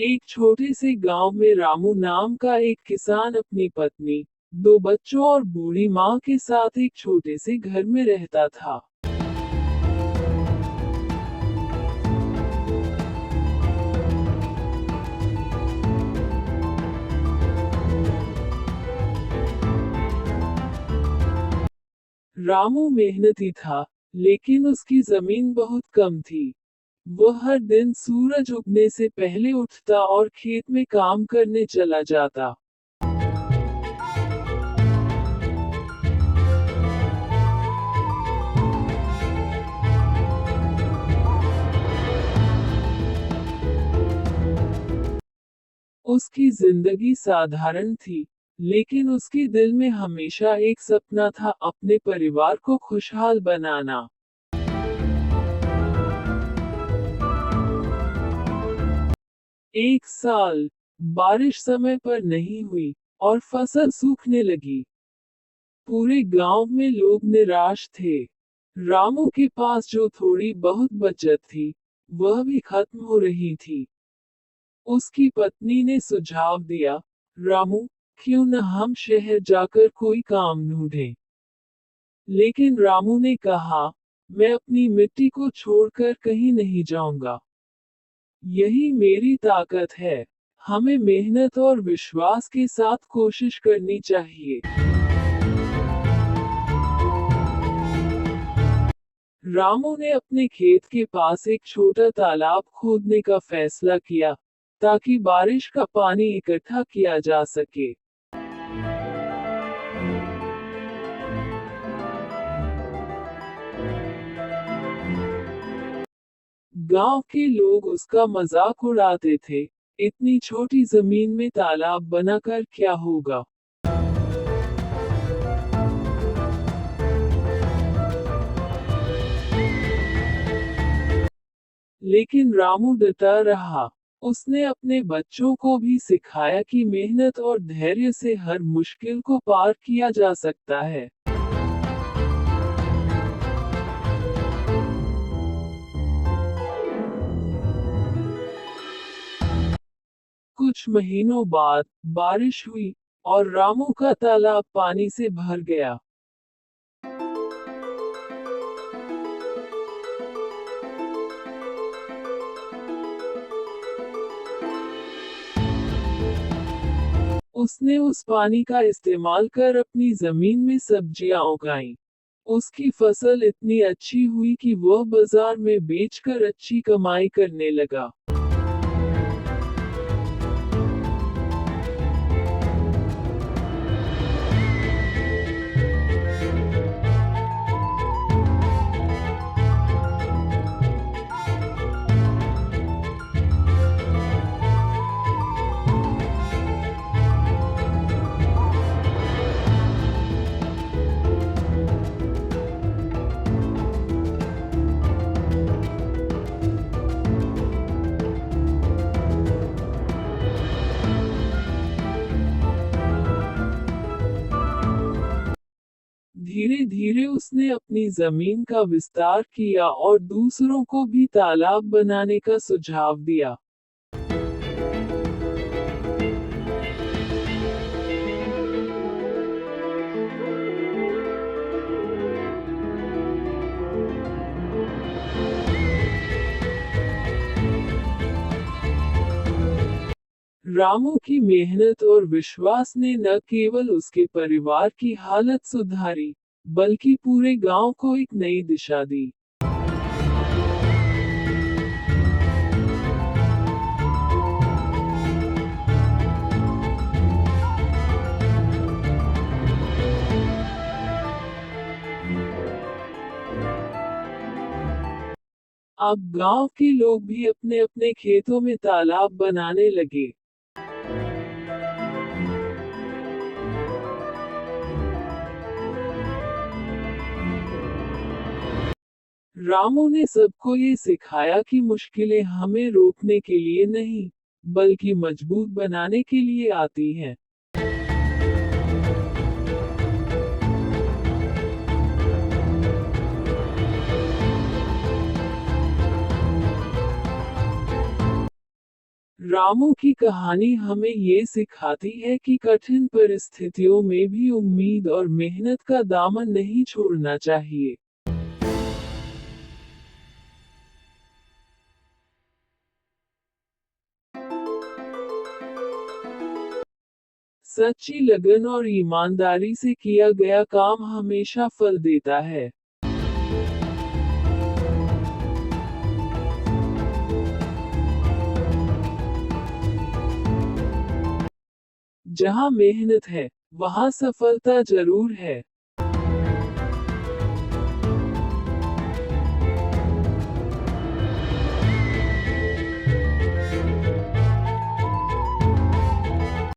एक छोटे से गांव में रामू नाम का एक किसान अपनी पत्नी, दो बच्चों और बूढ़ी माँ के साथ एक छोटे से घर में रहता था। रामू मेहनती था, लेकिन उसकी जमीन बहुत कम थी। वह हर दिन सूरज उगने से पहले उठता और खेत में काम करने चला जाता। उसकी जिंदगी साधारण थी, लेकिन उसके दिल में हमेशा एक सपना था, अपने परिवार को खुशहाल बनाना। एक साल बारिश समय पर नहीं हुई और फसल सूखने लगी। पूरे गांव में लोग निराश थे। रामू के पास जो थोड़ी बहुत बचत थी, वह भी खत्म हो रही थी। उसकी पत्नी ने सुझाव दिया, रामू, क्यों न हम शहर जाकर कोई काम ढूंढें। लेकिन रामू ने कहा, मैं अपनी मिट्टी को छोड़कर कहीं नहीं जाऊंगा। यही मेरी ताकत है। हमें मेहनत और विश्वास के साथ कोशिश करनी चाहिए। रामू ने अपने खेत के पास एक छोटा तालाब खोदने का फैसला किया, ताकि बारिश का पानी इकट्ठा किया जा सके। गांव के लोग उसका मजाक उड़ाते थे, इतनी छोटी जमीन में तालाब बनाकर क्या होगा। लेकिन रामू डटा रहा। उसने अपने बच्चों को भी सिखाया कि मेहनत और धैर्य से हर मुश्किल को पार किया जा सकता है। कुछ महीनों बाद बारिश हुई और रामू का तालाब पानी से भर गया। उसने उस पानी का इस्तेमाल कर अपनी जमीन में सब्जियां उगाईं। उसकी फसल इतनी अच्छी हुई कि वह बाजार में बेचकर अच्छी कमाई करने लगा। धीरे धीरे उसने अपनी जमीन का विस्तार किया और दूसरों को भी तालाब बनाने का सुझाव दिया। रामू की मेहनत और विश्वास ने न केवल उसके परिवार की हालत सुधारी, बल्कि पूरे गांव को एक नई दिशा दी। अब गांव के लोग भी अपने अपने खेतों में तालाब बनाने लगे। रामू ने सबको ये सिखाया कि मुश्किलें हमें रोकने के लिए नहीं, बल्कि मजबूत बनाने के लिए आती हैं। रामू की कहानी हमें ये सिखाती है कि कठिन परिस्थितियों में भी उम्मीद और मेहनत का दामन नहीं छोड़ना चाहिए। सच्ची लगन और ईमानदारी से किया गया काम हमेशा फल देता है। जहाँ मेहनत है, वहाँ सफलता जरूर है।